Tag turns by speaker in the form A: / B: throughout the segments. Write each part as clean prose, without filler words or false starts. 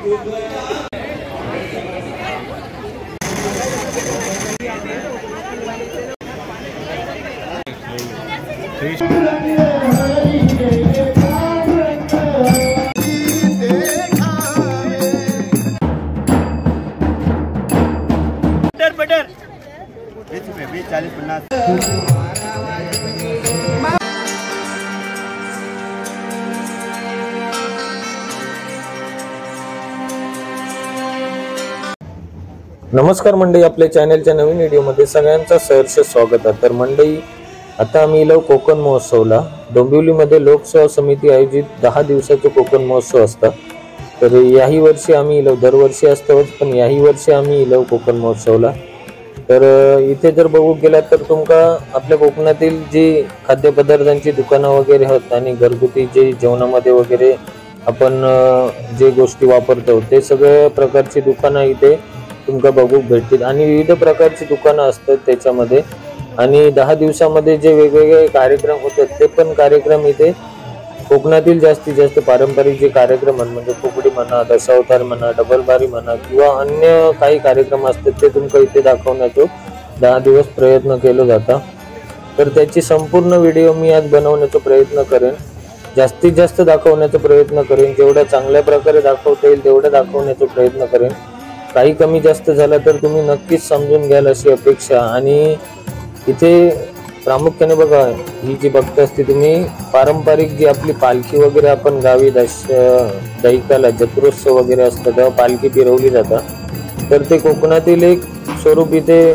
A: Butter 40-50।
B: नमस्कार मंडळी, आपल्या चॅनलच्या नवीन व्हिडिओमध्ये सगळ्यांचं सहर्ष स्वागत आहे। तर मंडळी, आता आम्ही इलो कोकण महोत्सवला डोंबिवलीमध्ये लोकसेवा समिती आयोजित 10 दिवसाचा कोकण महोत्सव असता। तर याही वर्षी आम्ही इलो, दरवर्षी असतोच पण याही वर्षी आम्ही इलो कोकण महोत्सवला। तर इथे जर बघू गेला तर तुमका आपल्या कोकणातील जी खाद्यपदार्थांची दुकानं वगैरे आहेत आणि घरगुती जे जेवणामध्ये वगैरे आपण जे गोष्टी वापरतो ते सगळ्या प्रकारची दुकानं इथे तुमका बघू भेटतील आणि विविध प्रकारची दुकानं असतात त्याच्यामध्ये। आणि 10 दिवसामध्ये जे वेगवेगळे कार्यक्रम होतात ते पण कार्यक्रम इथे कोकणातील जास्तीत जास्त पारंपरिक जे कार्यक्रम म्हणजे फुगडी म्हणा, दशावतार म्हणा, डबलबारी म्हणा किंवा अन्य काही कार्यक्रम असतात ते तुमका इथे दाखवण्याचा 10 दिवस प्रयत्न केला जाता। तर त्याची संपूर्ण व्हिडिओ मी आज बनवण्याचा प्रयत्न करेन, जास्तीत जास्त दाखवण्याचा प्रयत्न करेन, जेवढ्या चांगल्या प्रकारे दाखवता येईल तेवढं दाखवण्याचा प्रयत्न करेन। काही कमी जास्त झाला तर तुम्ही नक्कीच समजून घ्याल अशी अपेक्षा। आणि इथे प्रामुख्याने बघा, ही जी बघता असते तुम्ही पारंपरिक जी आपली पालखी वगैरे आपण गावी दहिकाला जत्रोत्सव वगैरे असतं तेव्हा पालखी फिरवली जातात। तर ते कोकणातील एक स्वरूप इथे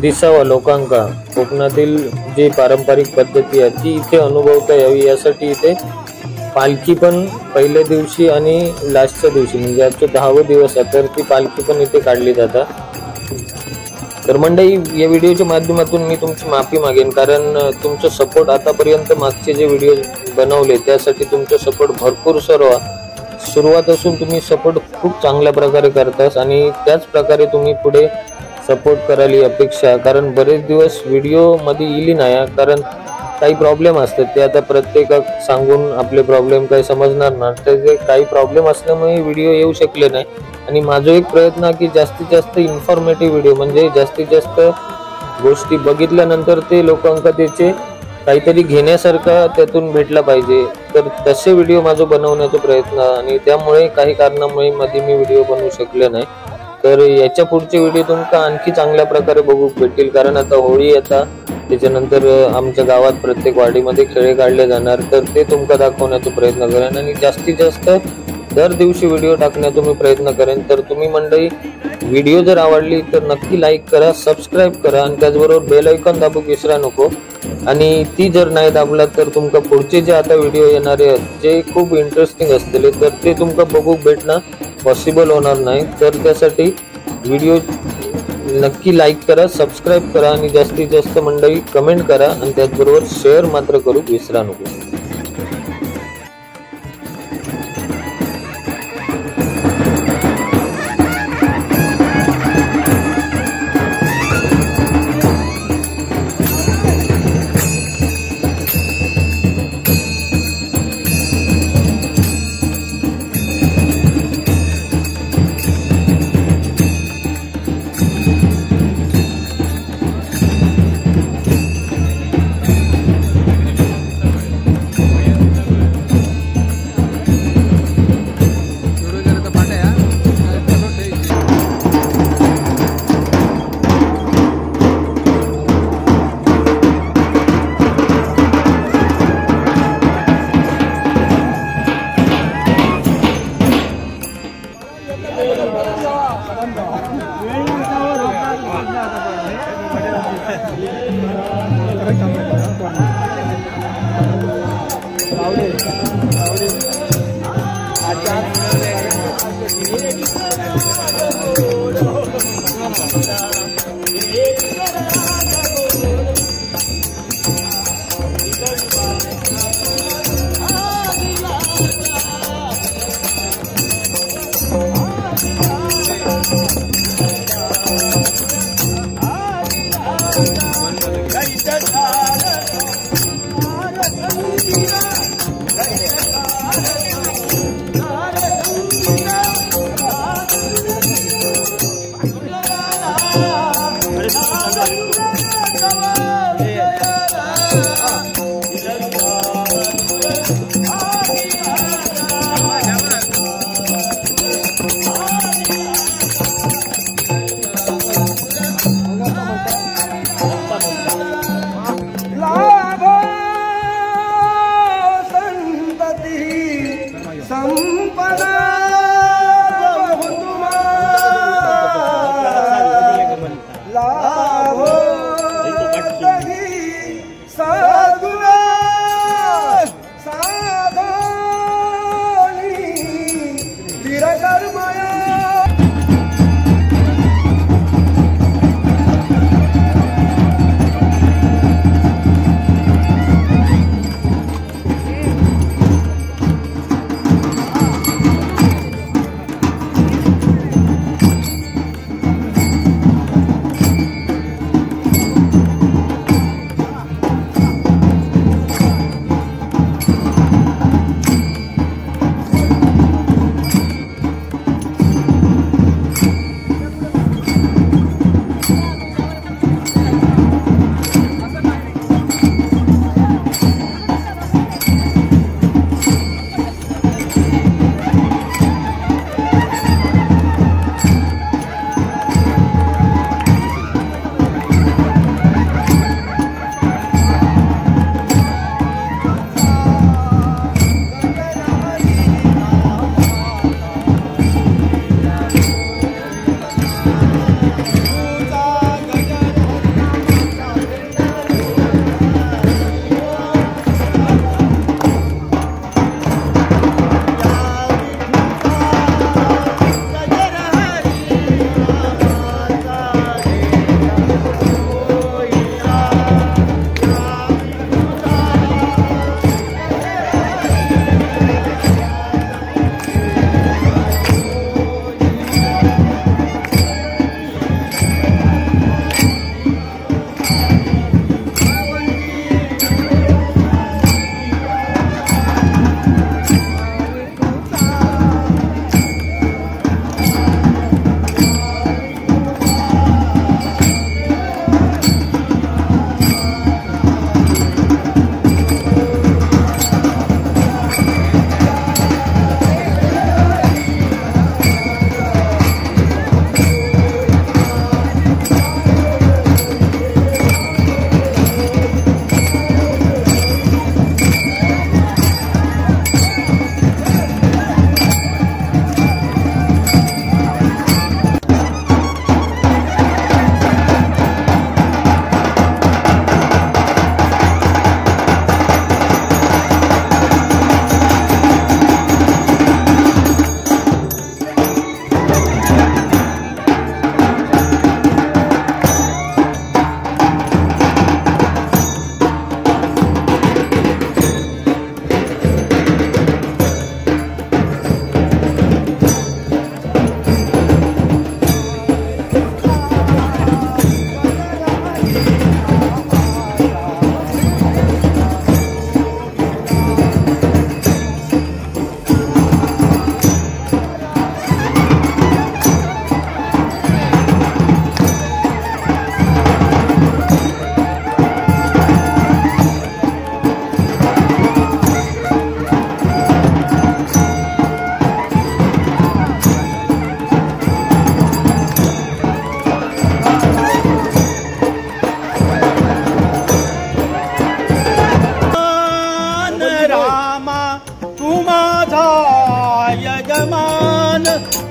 B: दिसावं लोकांका, कोकणातील जी पारंपरिक पद्धती आहे ती इथे अनुभवता यावी यासाठी इथे पालखी पण पहिल्या दिवशी आणि लास्टच्या दिवशी म्हणजे आजचा 10वा दिवस आहे तर ती पालखी पण इथे काढली जातात। तर मंडळी, या व्हिडिओच्या माध्यमातून मी तुमची माफी मागेन, कारण तुमचं सपोर्ट आतापर्यंत मागचे जे व्हिडिओ बनवले त्यासाठी तुमचं सपोर्ट भरपूर सुरुवात असून तुम्ही सपोर्ट खूप चांगल्या प्रकारे करतास आणि त्याच प्रकारे तुम्ही पुढे सपोर्ट कराल ही अपेक्षा। कारण बरेच दिवस व्हिडिओ मध्ये येईल नाही, कारण काही प्रॉब्लेम असतात ते आता प्रत्येकाक सांगून आपले प्रॉब्लेम काही समजणार ना, तर काही प्रॉब्लेम असल्यामुळे व्हिडिओ येऊ शकले नाही। आणि माझा एक प्रयत्न की जास्तीत जास्त इन्फॉर्मेटिव्ह व्हिडिओ म्हणजे जास्तीत जास्त गोष्टी बघितल्यानंतर ते लोकांना त्याचे काहीतरी घेण्यासारखा त्यातून भेटला पाहिजे, तर तसे व्हिडिओ माझा बनवण्याचा प्रयत्न। आणि त्यामुळे काही कारणामुळे मध्ये मी व्हिडिओ बनवू शकले नाही। तर याच्या पुढचे व्हिडिओ तुमका आणखी चांगल्या प्रकारे बघू भेटतील, कारण आता होळी येता, त्याच्यानंतर आमच्या गावात प्रत्येक वाडीमध्ये खेळ काढले जाणार, तर ते तुमका दाखवण्याचा प्रयत्न करेन आणि जास्तीत जास्त दर दिवशी व्हिडिओ टाकण्याचा मी प्रयत्न करेन। तर तुम्ही मंडळी व्हिडिओ जर आवडली तर नक्की लाईक करा, सबस्क्राईब करा आणि त्याचबरोबर बेल आयकॉन दाबूक विसरा नको। आणि ती जर नाही दाबला तर तुमका पुढचे जे आता व्हिडिओ येणारे आहेत जे खूप इंटरेस्टिंग असतील तर ते तुमका बघू भेटणं पॉसिबल होणार नाही। तर त्यासाठी व्हिडिओ नक्की लाईक करा, सबस्क्राईब करा आणि जास्तीत जास्त मंडळी कमेंट करा आणि त्याचबरोबर शेअर मात्र करू विसरा नको।
A: कुंपणा लाभो साधुरा साधनी वीरकर्मया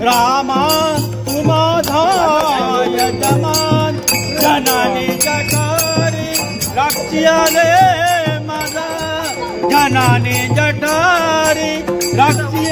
C: रामा तू माझा यजमान जनाने जठारी राक्षी आले माझा जनाने जठारी राक्षी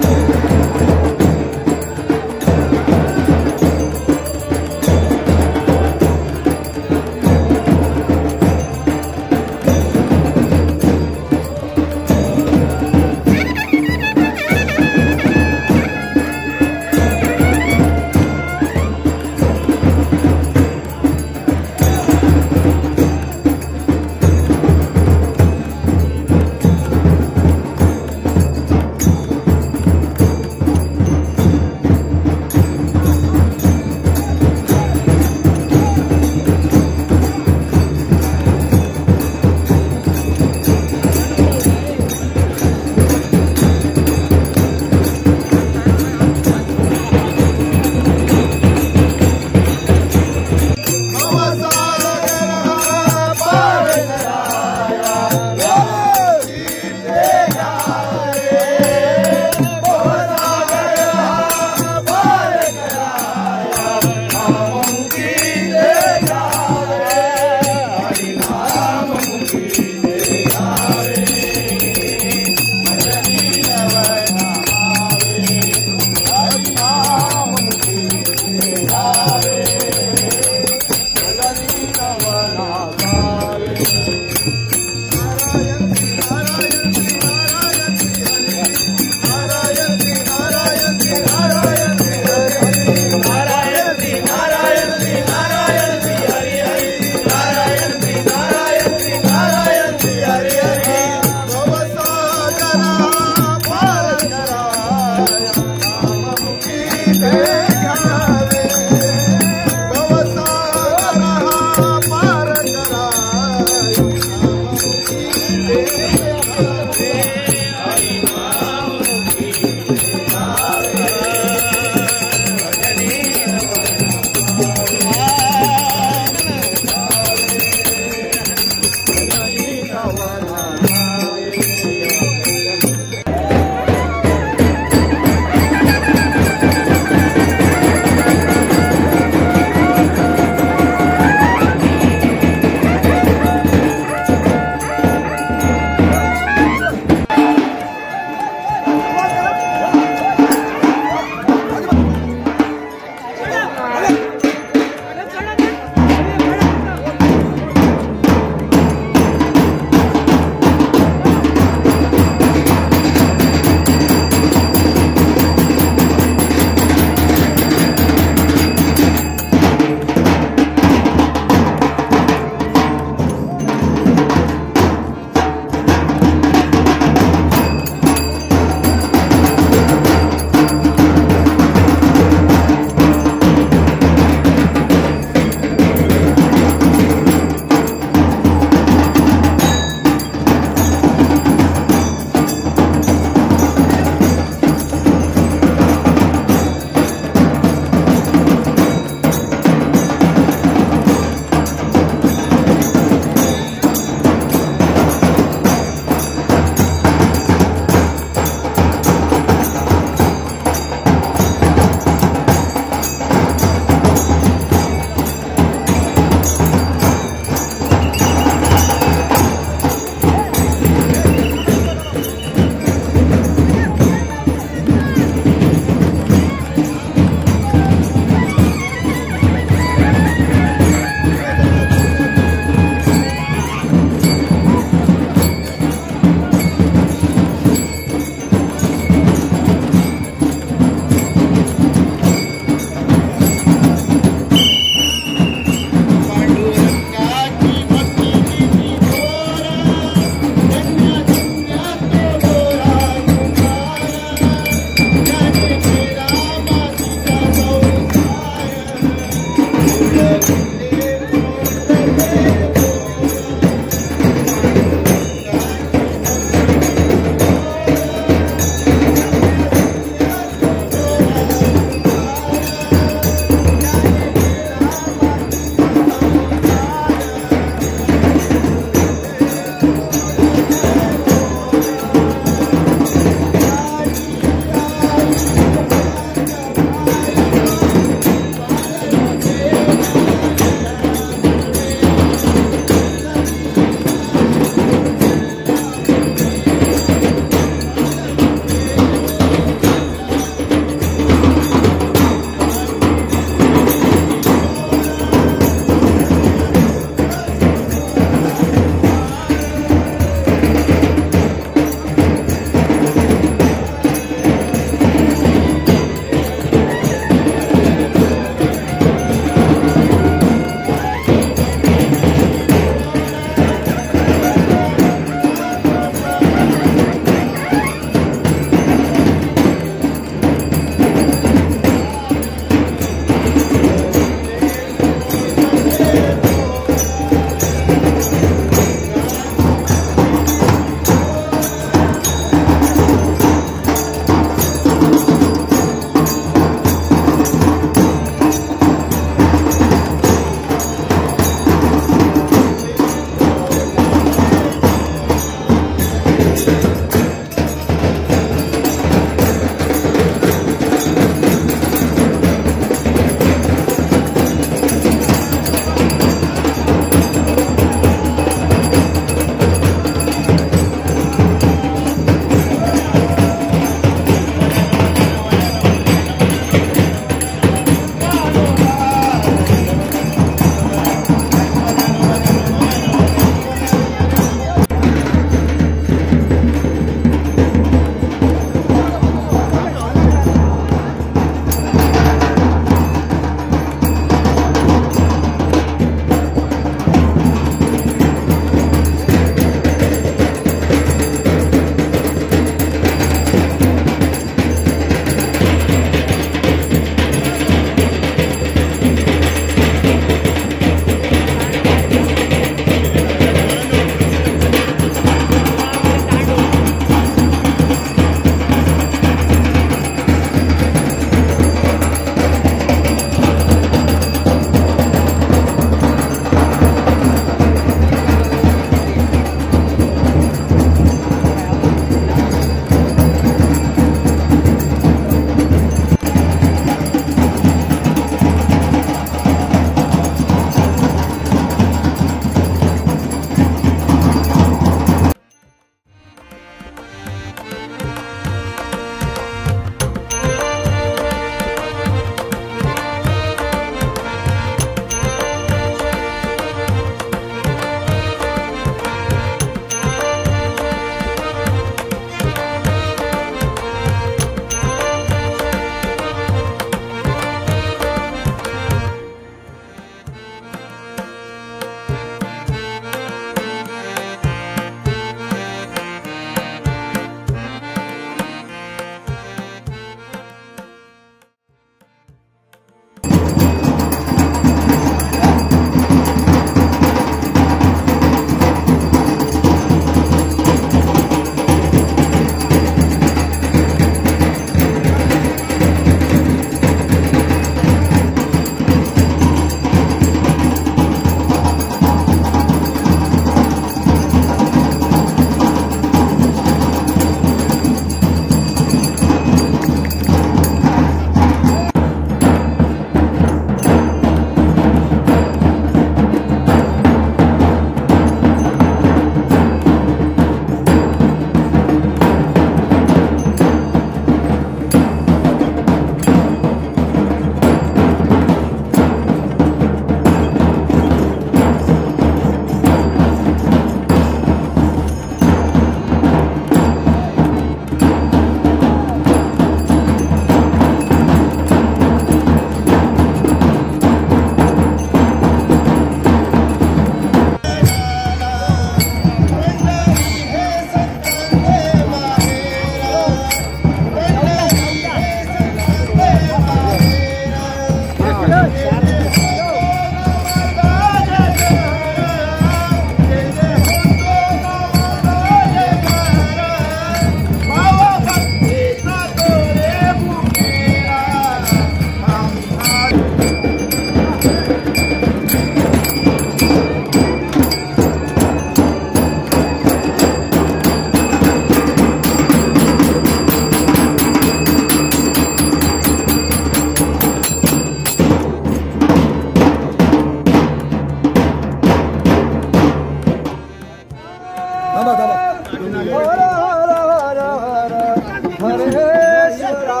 A: हरेश्वरा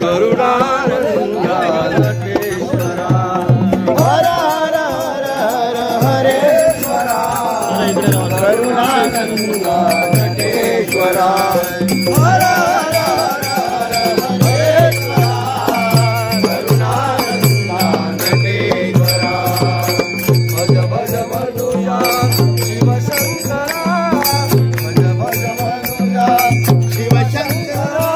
A: करुणानंदा नटेश्वरा हर हर हर हर हरेश्वरा करुणानंदा नटेश्वरा हर हर हर हर हरेश्वरा करुणानंदा नटेश्वरा भज भज मधुया शिवशंकरा भज भज मधुया शिवशंकरा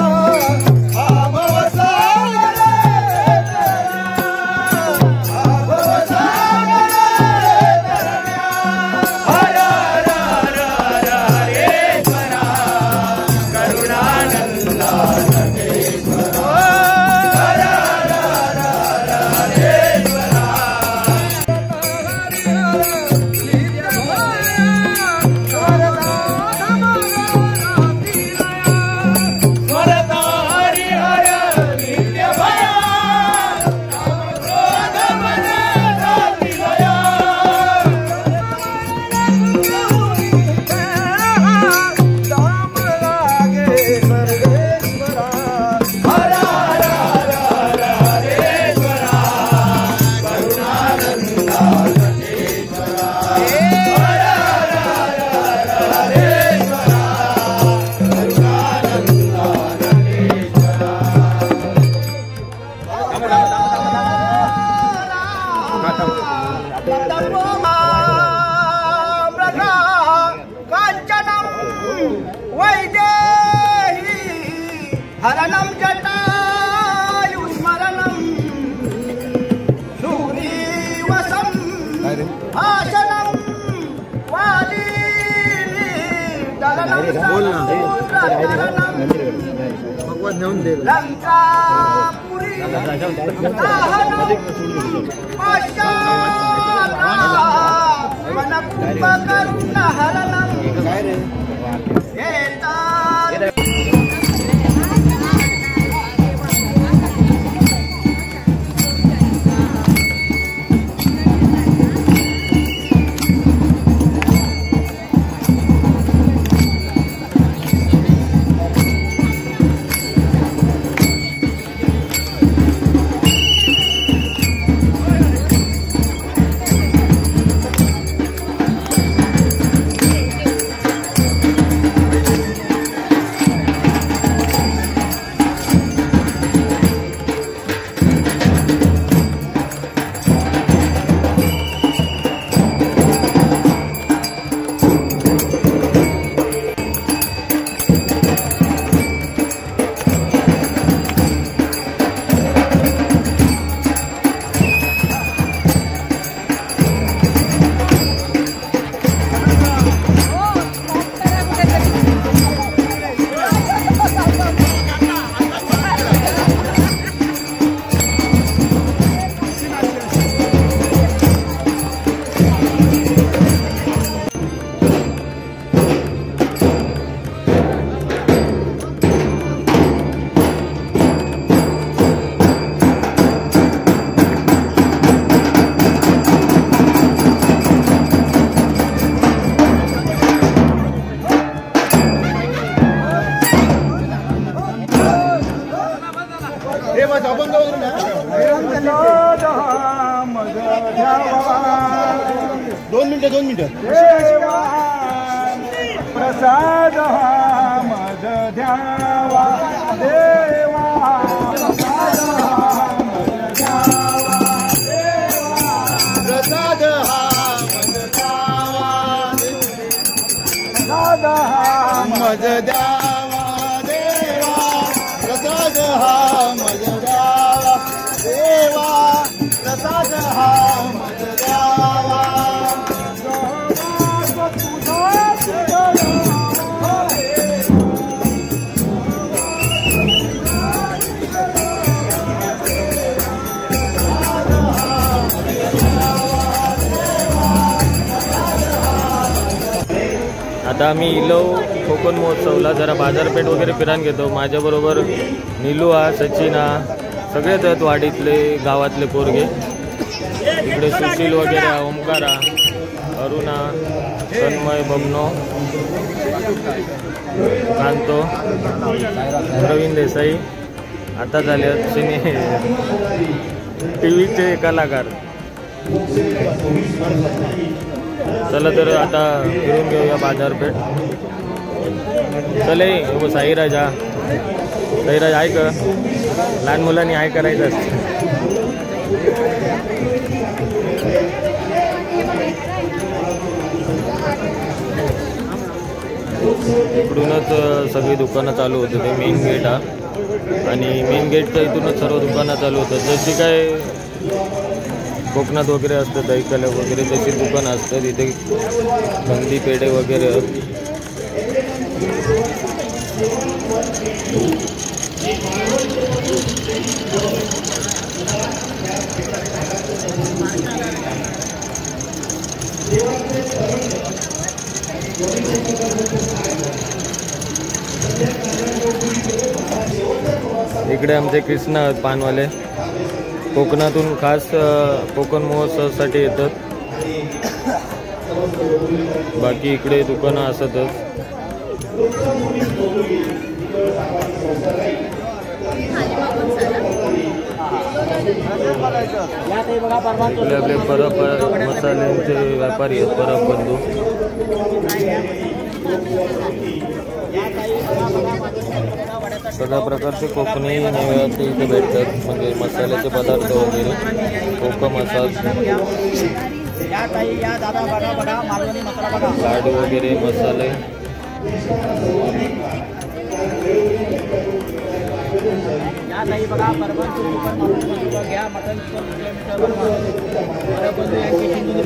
A: हरणं जटायुस्मरणं सूरीवसं भाषणं वालीदलनं समुद्रतरणं लङ्कापुरी दाहनं पश्चात् वनकुम्भकरुणहरणं दोन मिनिटं प्रसाद मज द्यावा देवा प्रसाद मज द्यावा देवा प्रसाद मज द्यावा देवा प्रसाद मज द्यावा
B: आता आम्ही इलो कोकण महोत्सवला जरा बाजारपेठ वगैरे फिरान घेतो. माझ्याबरोबर नीलू हा, सचिन हा, सगळेच आहेत वाडीतले गावातले पोरगे. इकडे सुशील वगैरे, ओमकार, अरुणा, तन्मय बबनो, कांतो, प्रवीण देसाई आता झाले सिने टीव्हीचे कलाकार. चला तर आता फिरून घेऊया बाजारपेठ. चले साईराज आहे का? लहान मुलांनी आहे करायचं असतं. इकडूनच सगळी दुकानं चालू होते. ते मेन गेट हा, आणि मेन गेटच्या इथूनच सर्व दुकानं चालू होतात. जशी काय कोकणात वगैरे असतं दहीकाल्या वगैरे तशी दुकानं असतात. इथे कंदी पेढे वगैरे. इकडे आमचे कृष्णा आहेत पानवाले. कोकणातून खास कोकण महोत्सवासाठी येतात. बाकी इकडे दुकानं असतच. आपले परब मसाल्यांचे व्यापारी आहेत परब बंधू. सगळ्या प्रकारचे कोकणी नैवेद्य इथे भेटतात. म्हणजे मसाल्याचे पदार्थ वगैरे, कोकम मसाला, लाडू वगैरे, मसाले.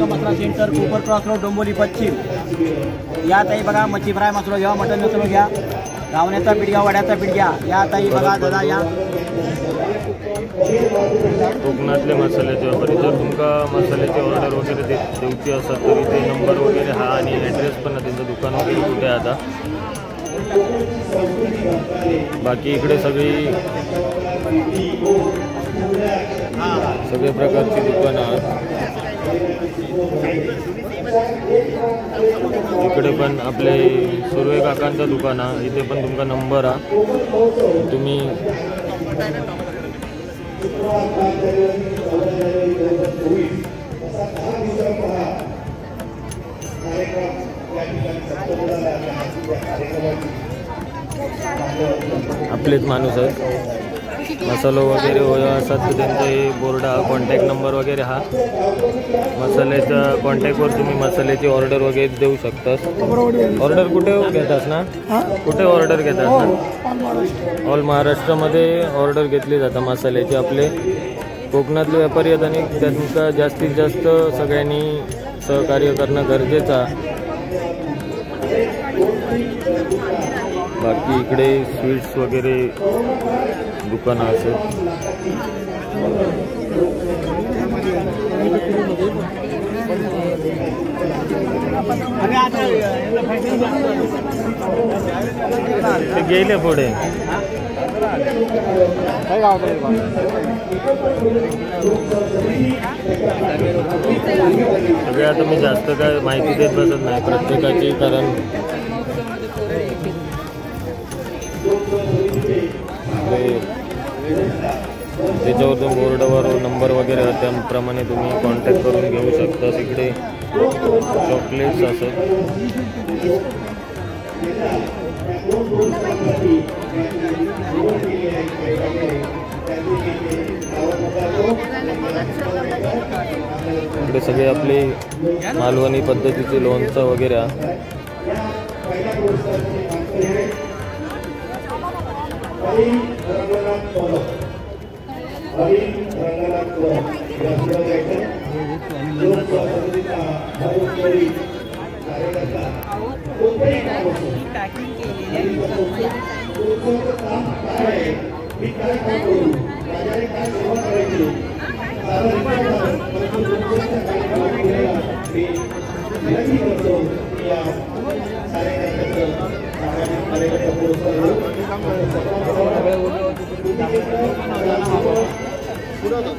D: मसाला सेंटर कोपर क्रॉस रोड डोंबोली पश्चिम. या ताई बघा मच्छी फ्राय मसाला घ्या, मटन मसाला घ्या, घावण्याचा पीठ घ्या, वड्याचा पीठ घ्या. या ताई बघा दादा या
B: कोकणातले मसाल्याचे व्यापारी. जर तुमका मसाल्याची ऑर्डर वगैरे देऊची असेल तर इथे नंबर वगैरे हा आणि ॲड्रेस पण त्यांचं दुकान वगैरे कुठे आता. बाकी इकडे सगळे प्रकारची दुकानं आहेत. इकडे पण आपले सुर्वे काकांचं दुकान आहे. इथे पण तुमचा नंबर हा, तुम्ही आपलेच माणूस आहेत. मसालो वगैरे असतात तर त्यांचा हे बोर्ड हा, कॉन्टॅक्ट नंबर वगैरे हा. मसाल्याच्या कॉन्टॅक्टवर तुम्ही मसाल्याची ऑर्डर वगैरे देऊ शकतास. ऑर्डर कुठे घेतास ना? कुठे ऑर्डर घेतास ना? ऑल महाराष्ट्रामध्ये ऑर्डर घेतली जातात मसाल्याची. आपले कोकणातले व्यापारी आहेत आणि त्यांना जास्तीत जास्त सगळ्यांनी सहकार्य करणं गरजेचं. बाकी इकडे स्वीट्स वगैरे दुकानं असतात. ते गेले पुढे. सगळे आता मी जास्त काय माहिती देत बसत नाही प्रत्येकाची, कारण त्याच्यावर जो बोर्डवर नंबर वगैरे त्याप्रमाणे तुम्ही कॉन्टॅक्ट करून घेऊ शकता. इकडे चॉकलेट्स असतात. इकडे सगळे आपले मालवणी पद्धतीचे लोणचं वगैरे.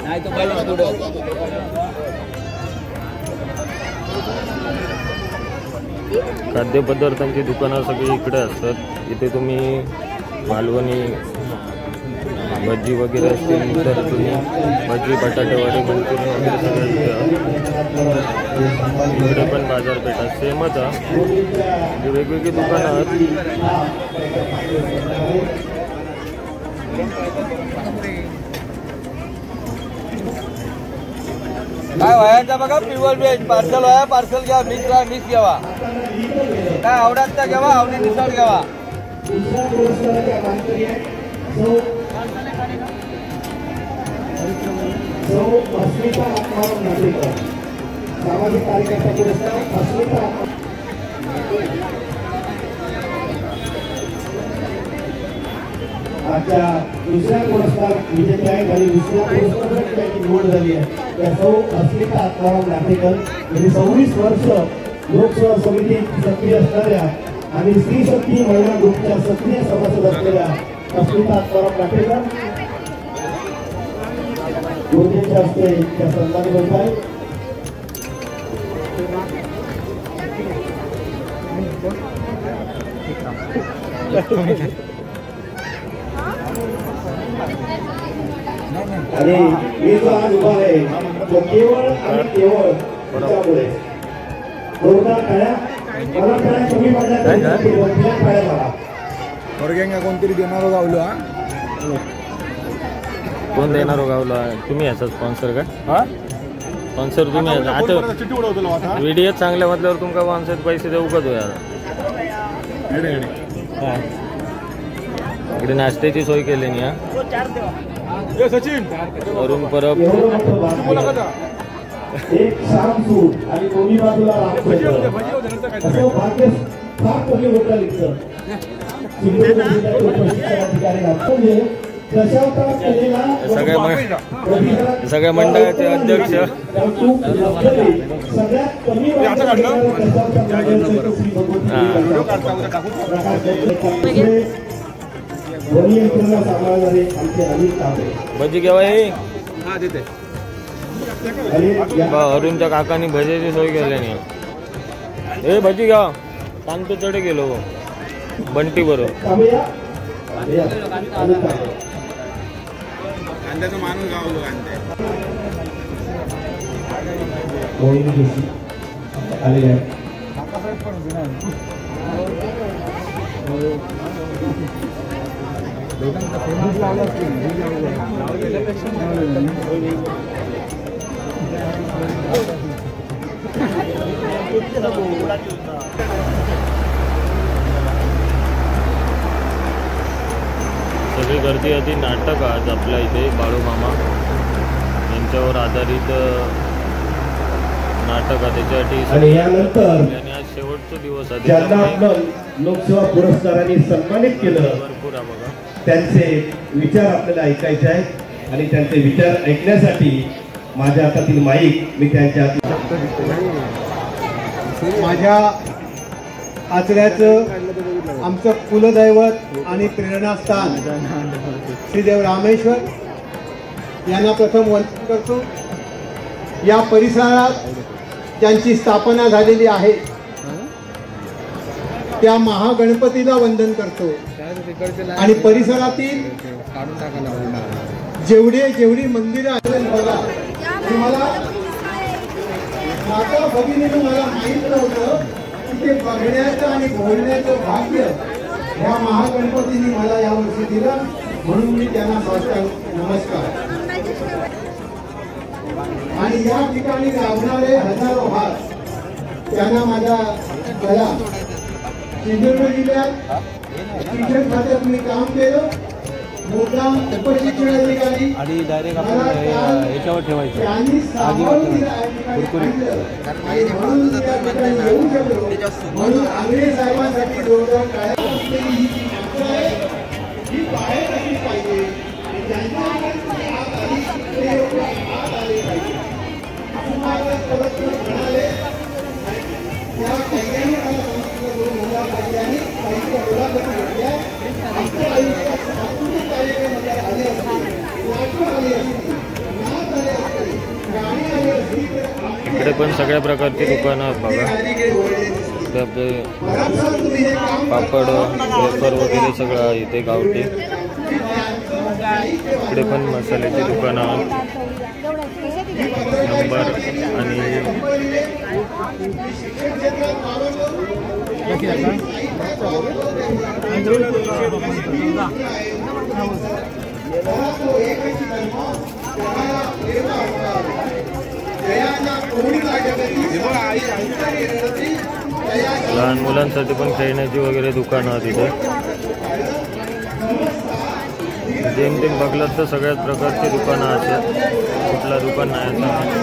D: नाही तो पहिला पुढं
B: खाद्यपदार्थांची दुकानं सगळी इकडे असतात. इथे तुम्ही मालवणी भजी वगैरे असतील तर तुम्ही भजी बटाटेवाडी मंचुरियन वगैरे सगळं इकडे पण बाजारपेठ आहे. सेमच आहे, वेगवेगळी दुकानं आहेत.
A: काय व्हायचं बघा, pure veg parcel via, parcel घ्या, मिक्स घ्यावा, काय आवडत त्या घ्यावा, आवडी मिसळ घ्यावा.
E: सामाजिक कार्यकर्ता पुरस्कार आजच्या दुसऱ्या पुरस्कार विजेत्या आहेत आणि दुसऱ्या पुरस्काराची निवड झाली आहे. त्या सौ अस्मिता आत्माराम लाटेकर यांनी 26 वर्ष लोकसेवा समितीत सक्रिय असणाऱ्या आणि स्त्री शक्ती महिला ग्रुपच्या सक्रिय सभासद असलेल्या अस्मिता आत्माराम लाटेकर गुरुजींच्या हस्ते त्या सन्मानित होत आहेत. आणि मी जो आज उभा आहे तो केवळ आणि केवळ त्यामुळे कोरोना काळ्या मला काय कमी पडल्या
A: वर्गेंगा कोणतरी देणार गावलो.
B: कोण देणार गावला? तुम्ही याचा स्पॉन्सर का? स्पॉन्सर तुम्ही आता व्हिडिओ चांगल्या म्हटल्यावर तुमका स्पॉन्सर पैसे देऊ का? इकडे नाश्त्याची सोय केली नाही.
A: सचिन
B: अरुण परब
E: एक शाम सूट आणि दोन्ही बाजूला असं भाग्य फार कमी होतं लिखतं.
B: सगळ्या मंडळाचे अध्यक्ष भजी घ्यावा. अरुणच्या काकांनी भजीची सोय केली नाही. हे भजी घ्या, सांगतो चढे गेलो बंटी बरोबर.
A: कांद्याचा माणूस गावलो
B: सगळी गर्दी होती. नाटक आज आपल्या इथे बाळूमामा यांच्यावर आधारित नाटक आहे. त्याच्यासाठी
E: आणि यानंतर
B: आज शेवटचा दिवस आहे.
E: ज्यांना आपण लोकसेवा पुरस्काराने सन्मानित केलं
B: भरपूर आहे बघा.
E: त्यांचे विचार आपल्याला ऐकायचे आहेत आणि त्यांचे विचार ऐकण्यासाठी माझ्या हातातील माईक मी त्यांच्या
F: माझ्या आचऱ्याचं आमचं कुलदैवत आणि प्रेरणास्थान श्रीदेव रामेश्वर यांना प्रथम वंदन करतो. या परिसरात ज्यांची स्थापना झालेली आहे त्या महागणपतीला वंदन करतो आणि परिसरातील जेवढी मंदिरं आहेत बघा. तुम्हाला माता भगिनीनं मला माहीत नव्हतं की ते बघण्याचं आणि बोलण्याचं भाग्य ह्या महागणपतीने मला यावर्षी दिलं, म्हणून मी त्यांना साष्टांग नमस्कार. आणि या ठिकाणी लाभणारे हजारो हात त्यांना माझा गळा. सिंधुदुर्ग जिल्ह्यात शिक्षण खात्यात मी काम केलं. मुद्दाम उपशिक्षण अधिकारी
D: आणि डायरेक्ट आपण याच्यावर ठेवायचं.
E: त्यांनी सामावून दिलं आणि म्हणून त्या ठिकाणी येऊ शकलो. म्हणून आंग्रे साहेबांसाठी जोरदार टाळ्या वाजवलेली ही जी माणसं आहे ही बाहेर आली पाहिजे. ज्यांच्याकडे हात आली ते लोक हात आले पाहिजे. महाराज परस्पर म्हणाले त्या कैद्याने मला संस्कृत करून मुला पाहिजे आणि काही मुलाखती घेतल्या. आमच्या आयुष्यात सांस्कृतिक कार्यक्रम आले असतील, नाटकं आली असतील, नाच आले असतील, गाणी आली असतील तर
B: इकडे पण सगळ्या प्रकारची दुकानं आहेत बघा. इकडे आपले पापड वेफर वगैरे सगळं आहे इथे गावठी. इकडे पण मसाल्याची दुकानं नंबर आणि लहान मुलांसाठी पण खेळण्याची वगैरे दुकानं आहेत तिथे. जेमतेम बघलात तर सगळ्याच प्रकारची दुकानं आहेत. कुठला दुकान नाही असं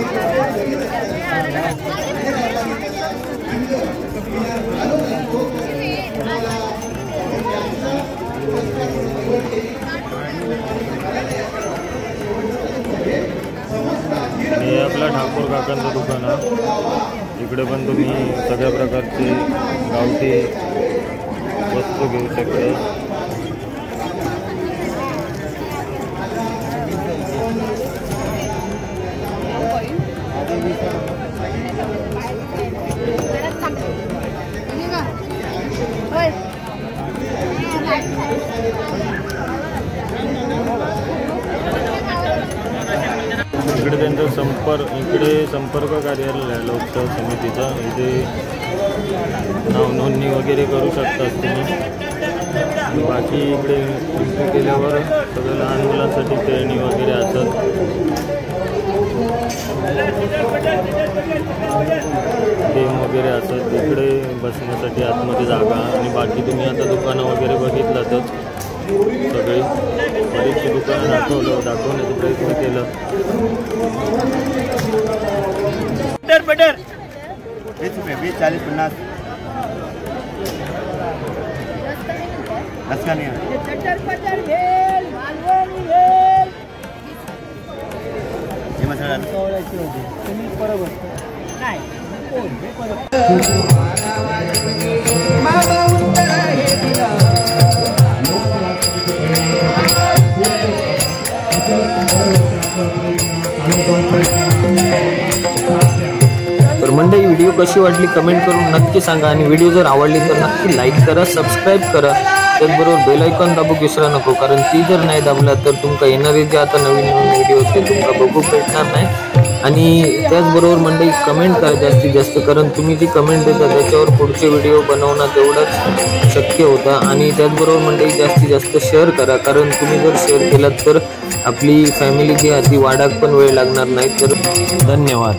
B: हे आपला ठाकूर काकांचं दुकान आहे. इकडे पण तुम्ही सगळ्या प्रकारचे गावठी वस्तू घेऊ शकता. इकडे त्यांचा संपर्क कार्यालय आहे लोकसेवा समितीचा. इथे नाव नोंदणी वगैरे करू शकतात तुम्ही. बाकी इकडे एंट्री केल्यावर सगळं लहान मुलांसाठी खेळणी वगैरे असतात. गेम वगैरे असतात. इकडे बसण्यासाठी आतमध्ये जागा आणि बाकी तुम्ही आता दुकानं वगैरे बघितलातच. सगळी बरीचशी दुकानं दाखवण्याचा प्रयत्न केला.
D: बटर 20 रुपये 20 40 50 रसकानिया हे मसाला
B: तर मंडळी व्हिडिओ कशी वाटली कमेंट करून नक्की सांगा आणि व्हिडिओ जर आवडली तर नक्की लाईक करा, सबस्क्राईब करा. त्याचबरोबर बेल आयकॉन दाबू विसरू नको, कारण ती जर नाही दाबला तर तुमका येणारे जे आता नवीन व्हिडिओ ते तुमका बघू भेटणार नाही. आणि त्याचबरोबर मंडळी कमेंट करा जास्तीत जास्त, कारण तुम्ही जी कमेंट देता त्याच्यावर पुढचे व्हिडिओ बनवणं तेवढंच शक्य होतं. आणि त्याचबरोबर मंडळी जास्तीत जास्त शेअर करा, कारण तुम्ही जर शेअर केलात तर आपली फॅमिली जी आहे ती वाढाक पण वेळ लागणार नाही. तर धन्यवाद.